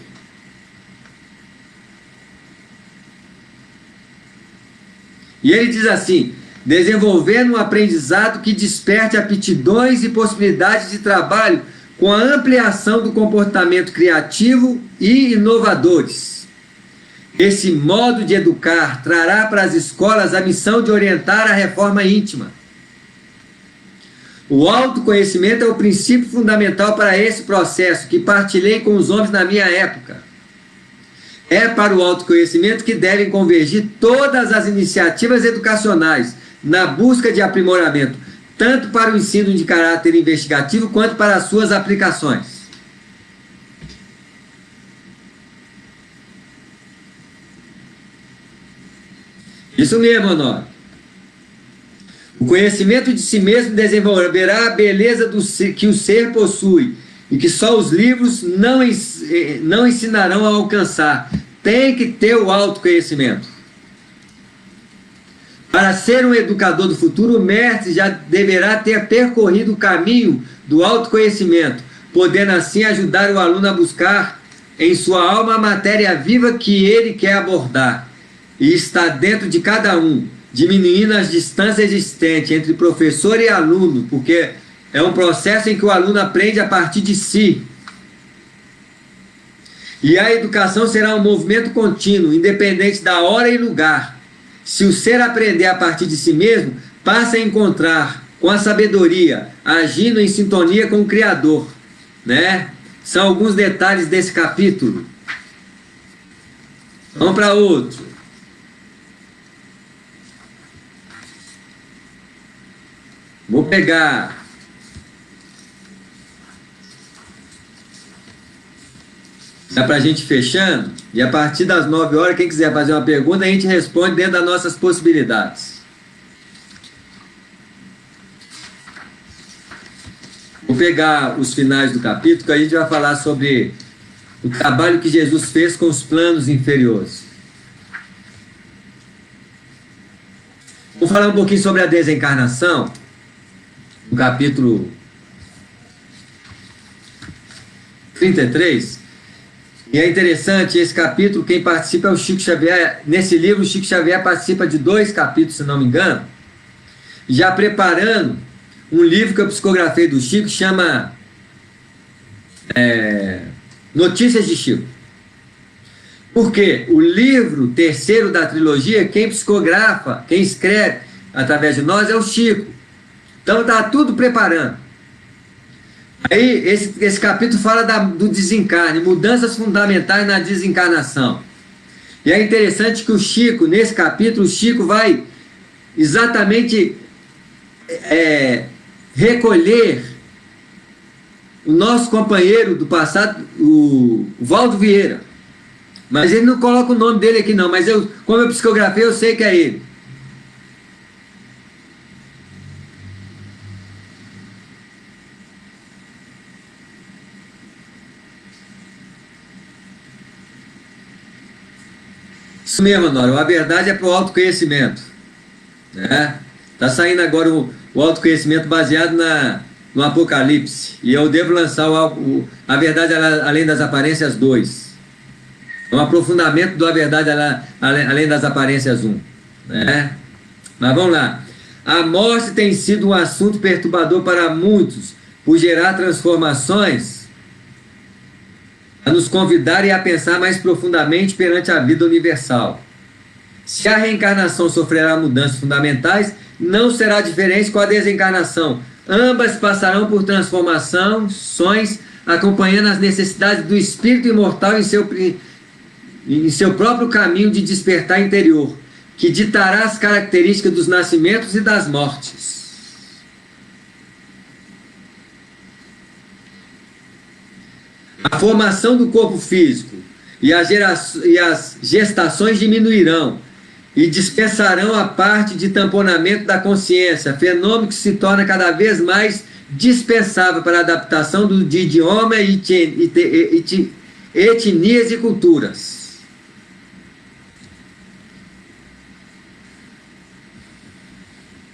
E ele diz assim: desenvolvendo um aprendizado que desperte aptidões e possibilidades de trabalho com a ampliação do comportamento criativo e inovadores. Esse modo de educar trará para as escolas a missão de orientar a reforma íntima. O autoconhecimento é o princípio fundamental para esse processo que partilhei com os homens na minha época. É para o autoconhecimento que devem convergir todas as iniciativas educacionais na busca de aprimoramento, tanto para o ensino de caráter investigativo quanto para as suas aplicações. Isso mesmo, Honório. O conhecimento de si mesmo desenvolverá a beleza que o ser possui e que só os livros não ensinarão a alcançar. Tem que ter o autoconhecimento. Para ser um educador do futuro, o mestre já deverá ter percorrido o caminho do autoconhecimento, podendo assim ajudar o aluno a buscar em sua alma a matéria viva que ele quer abordar. E está dentro de cada um, diminuindo as distâncias existentes entre professor e aluno, porque é um processo em que o aluno aprende a partir de si. E a educação será um movimento contínuo, independente da hora e lugar. Se o ser aprender a partir de si mesmo, passa a encontrar com a sabedoria, agindo em sintonia com o Criador, né? São alguns detalhes desse capítulo. Vamos para outro. Vou pegar dá para a gente fechando, e a partir das 9 horas, quem quiser fazer uma pergunta, a gente responde dentro das nossas possibilidades. Vou pegar os finais do capítulo, que a gente vai falar sobre o trabalho que Jesus fez com os planos inferiores. Vou falar um pouquinho sobre a desencarnação, no capítulo 33. E é interessante, esse capítulo, quem participa é o Chico Xavier. Nesse livro, o Chico Xavier participa de 2 capítulos, se não me engano, já preparando um livro que eu psicografei do Chico, chama Notícias de Chico. Porque o livro terceiro da trilogia, quem psicografa, quem escreve através de nós é o Chico. Então está tudo preparando. Aí esse capítulo fala do desencarne, mudanças fundamentais na desencarnação. E é interessante que o Chico, nesse capítulo, o Chico vai exatamente recolher o nosso companheiro do passado, o Valdo Vieira. Mas ele não coloca o nome dele aqui não, mas como eu psicografei, eu sei que é ele. Isso mesmo, Nora. A verdade é para o autoconhecimento. Né? Tá saindo agora o autoconhecimento baseado no Apocalipse. E eu devo lançar a verdade além das aparências 2. É um aprofundamento da verdade além das aparências 1. Né? Mas vamos lá. A morte tem sido um assunto perturbador para muitos, por gerar transformações, a nos convidar e a pensar mais profundamente perante a vida universal. Se a reencarnação sofrerá mudanças fundamentais, não será diferente com a desencarnação. Ambas passarão por transformações, acompanhando as necessidades do espírito imortal em seu próprio caminho de despertar interior, que ditará as características dos nascimentos e das mortes. A formação do corpo físico e as gestações diminuirão e dispensarão a parte de tamponamento da consciência, fenômeno que se torna cada vez mais dispensável para a adaptação de idioma, etnias e culturas.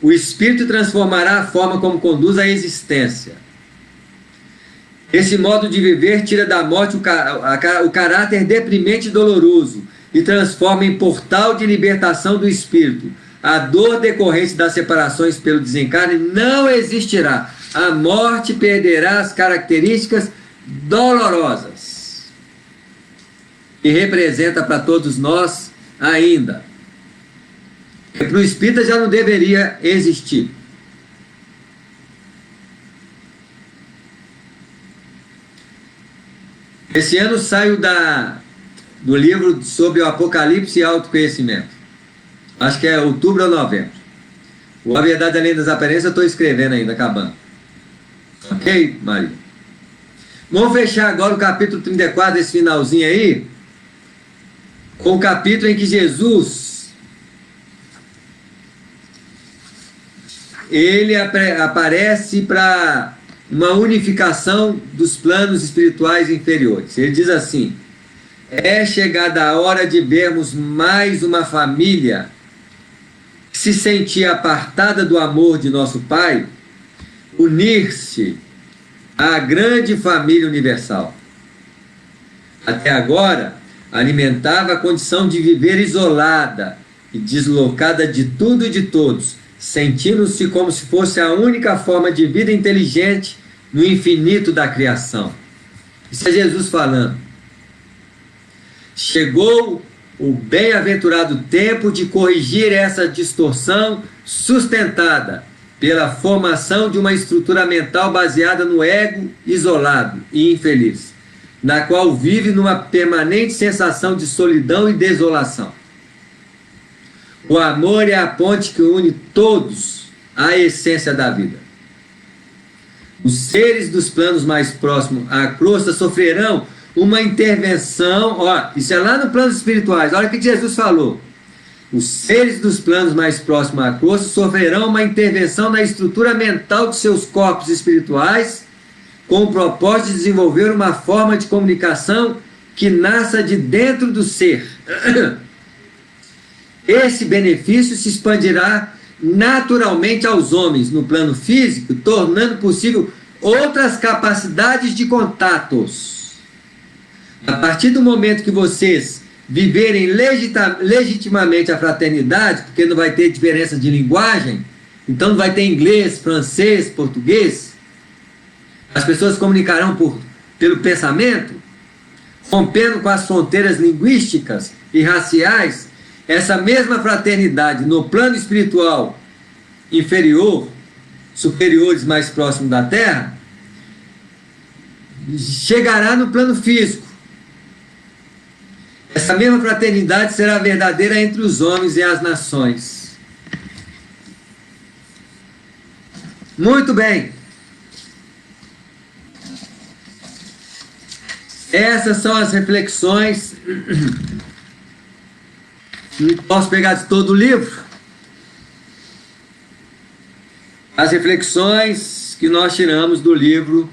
O espírito transformará a forma como conduz a existência. Esse modo de viver tira da morte o caráter deprimente e doloroso e transforma em portal de libertação do espírito. A dor decorrente das separações pelo desencarne não existirá. A morte perderá as características dolorosas que representa para todos nós ainda. Para o espírita já não deveria existir. Esse ano saiu do livro sobre o Apocalipse e autoconhecimento. Acho que é outubro ou novembro. O A Verdade Além das Aparências eu estou escrevendo ainda, acabando. Ok, Maria? Vamos fechar agora o capítulo 34, esse finalzinho aí, com o capítulo em que Jesus ele aparece para uma unificação dos planos espirituais inferiores. Ele diz assim: é chegada a hora de vermos mais uma família que se sentia apartada do amor de nosso Pai unir-se à grande família universal. Até agora, alimentava a condição de viver isolada e deslocada de tudo e de todos, sentindo-se como se fosse a única forma de vida inteligente no infinito da criação. Isso é Jesus falando. Chegou o bem-aventurado tempo de corrigir essa distorção sustentada pela formação de uma estrutura mental baseada no ego isolado e infeliz, na qual vive numa permanente sensação de solidão e desolação. O amor é a ponte que une todos à essência da vida. Os seres dos planos mais próximos à crosta sofrerão uma intervenção, isso é lá no plano espirituais, olha o que Jesus falou. Os seres dos planos mais próximos à crosta sofrerão uma intervenção na estrutura mental de seus corpos espirituais, com o propósito de desenvolver uma forma de comunicação que nasça de dentro do ser. Esse benefício se expandirá naturalmente aos homens no plano físico, tornando possível outras capacidades de contatos. A partir do momento que vocês viverem legitimamente a fraternidade, porque não vai ter diferença de linguagem, então não vai ter inglês, francês, português, as pessoas se comunicarão pelo pensamento, rompendo com as fronteiras linguísticas e raciais. Essa mesma fraternidade no plano espiritual inferior, superiores mais próximos da Terra, chegará no plano físico. Essa mesma fraternidade será verdadeira entre os homens e as nações. Muito bem. Essas são as reflexões. Não posso pegar de todo o livro. As reflexões que nós tiramos do livro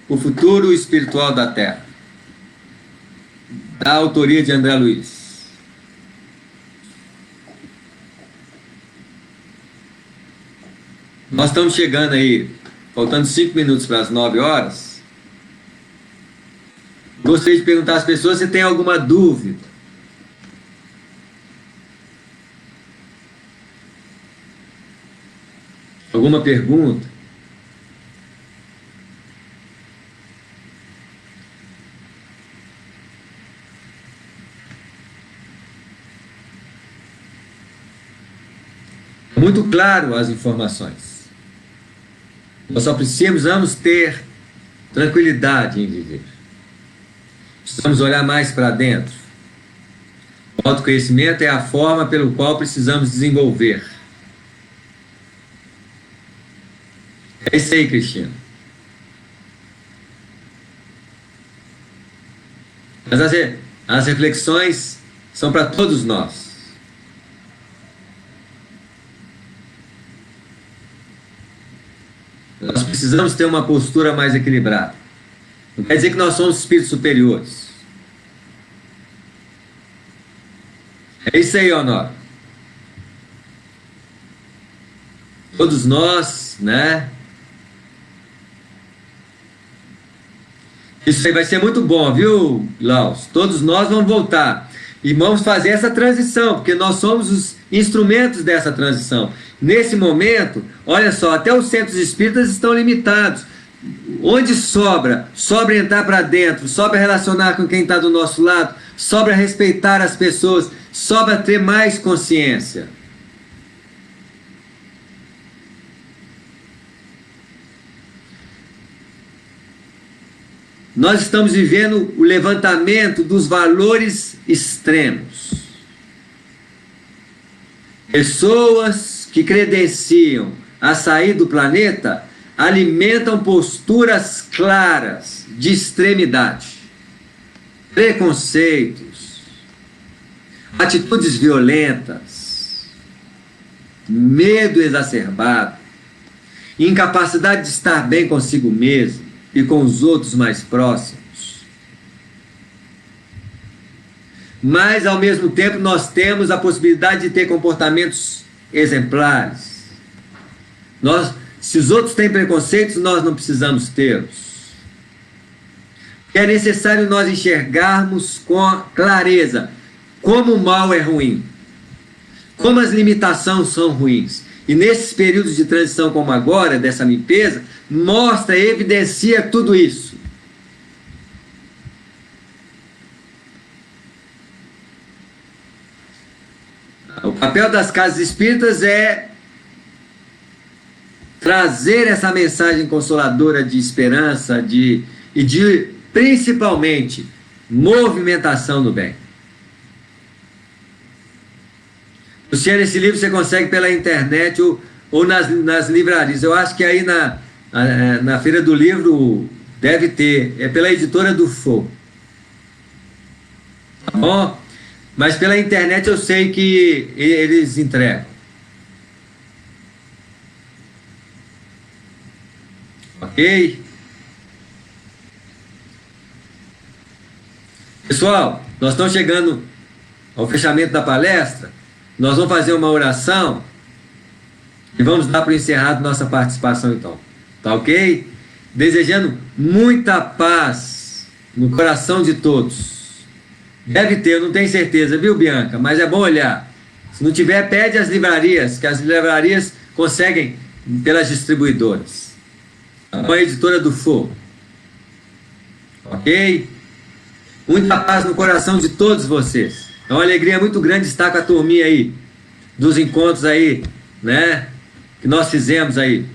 O Futuro Espiritual da Terra, da autoria de André Luiz. Nós estamos chegando aí, faltando 5 minutos para as 9 horas. Gostaria de perguntar às pessoas se tem alguma dúvida. Alguma pergunta? Muito claro as informações. Nós só precisamos ter tranquilidade em viver. Precisamos olhar mais para dentro. O autoconhecimento é a forma pelo qual precisamos desenvolver. É isso aí, Cristina. Mas as reflexões são para todos nós. Nós precisamos ter uma postura mais equilibrada. Não quer dizer que nós somos espíritos superiores. É isso aí, Honório. Todos nós, né? Isso aí vai ser muito bom, viu, Laus? Todos nós vamos voltar e vamos fazer essa transição, porque nós somos os instrumentos dessa transição. Nesse momento, olha só, até os centros espíritas estão limitados. Onde sobra? Sobra entrar para dentro, sobra relacionar com quem está do nosso lado, sobra respeitar as pessoas, sobra ter mais consciência. nós estamos vivendo o levantamento dos valores extremos. Pessoas que credenciam a sair do planeta alimentam posturas claras de extremidade, preconceitos, atitudes violentas, medo exacerbado, incapacidade de estar bem consigo mesmo e com os outros mais próximos. Mas, ao mesmo tempo, nós temos a possibilidade de ter comportamentos exemplares. Se os outros têm preconceitos, nós não precisamos tê-los. É necessário nós enxergarmos com clareza como o mal é ruim, como as limitações são ruins. E nesses períodos de transição como agora, dessa limpeza, mostra, evidencia tudo isso. O papel das casas espíritas é trazer essa mensagem consoladora de esperança e de, principalmente, movimentação do bem. Luciano, esse livro você consegue pela internet ou nas livrarias. Eu acho que aí na Feira do Livro deve ter. É pela editora do Fô. Tá bom? Mas pela internet eu sei que eles entregam. Ok? Pessoal, nós estamos chegando ao fechamento da palestra. Nós vamos fazer uma oração e vamos dar para o encerrado nossa participação então. Tá ok? Desejando muita paz no coração de todos. Deve ter, eu não tenho certeza, viu, Bianca? Mas é bom olhar. Se não tiver, pede às livrarias, que as livrarias conseguem pelas distribuidoras. A editora do Fô. Ok? Muita paz no coração de todos vocês. É uma alegria muito grande estar com a turminha aí, dos encontros aí, né, que nós fizemos aí.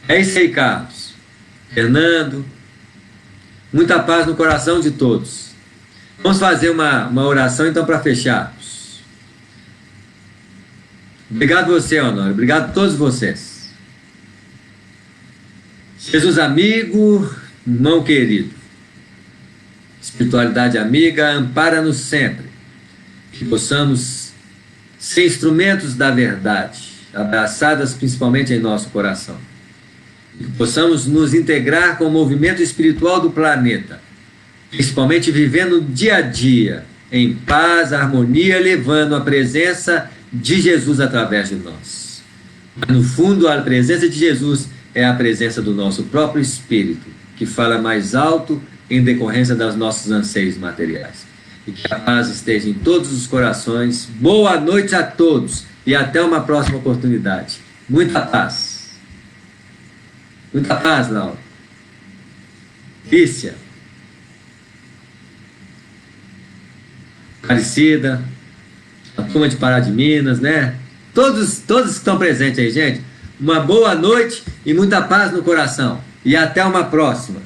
É isso aí, Carlos. Fernando, muita paz no coração de todos. Vamos fazer uma oração então para fecharmos. Obrigado você, Honório. Obrigado a todos vocês. Jesus amigo, irmão querido, espiritualidade amiga, ampara-nos sempre, que possamos ser instrumentos da verdade, abraçadas principalmente em nosso coração, que possamos nos integrar com o movimento espiritual do planeta, principalmente vivendo dia a dia, em paz, harmonia, levando a presença de Jesus através de nós. Mas, no fundo, a presença de Jesus é a presença do nosso próprio espírito, que fala mais alto em decorrência dos nossos anseios materiais. E que a paz esteja em todos os corações. Boa noite a todos e até uma próxima oportunidade. Muita paz. Muita paz, Laura. Lícia. Aparecida. A turma de Pará de Minas, né? Todos que estão presentes aí, gente. Uma boa noite e muita paz no coração. E até uma próxima.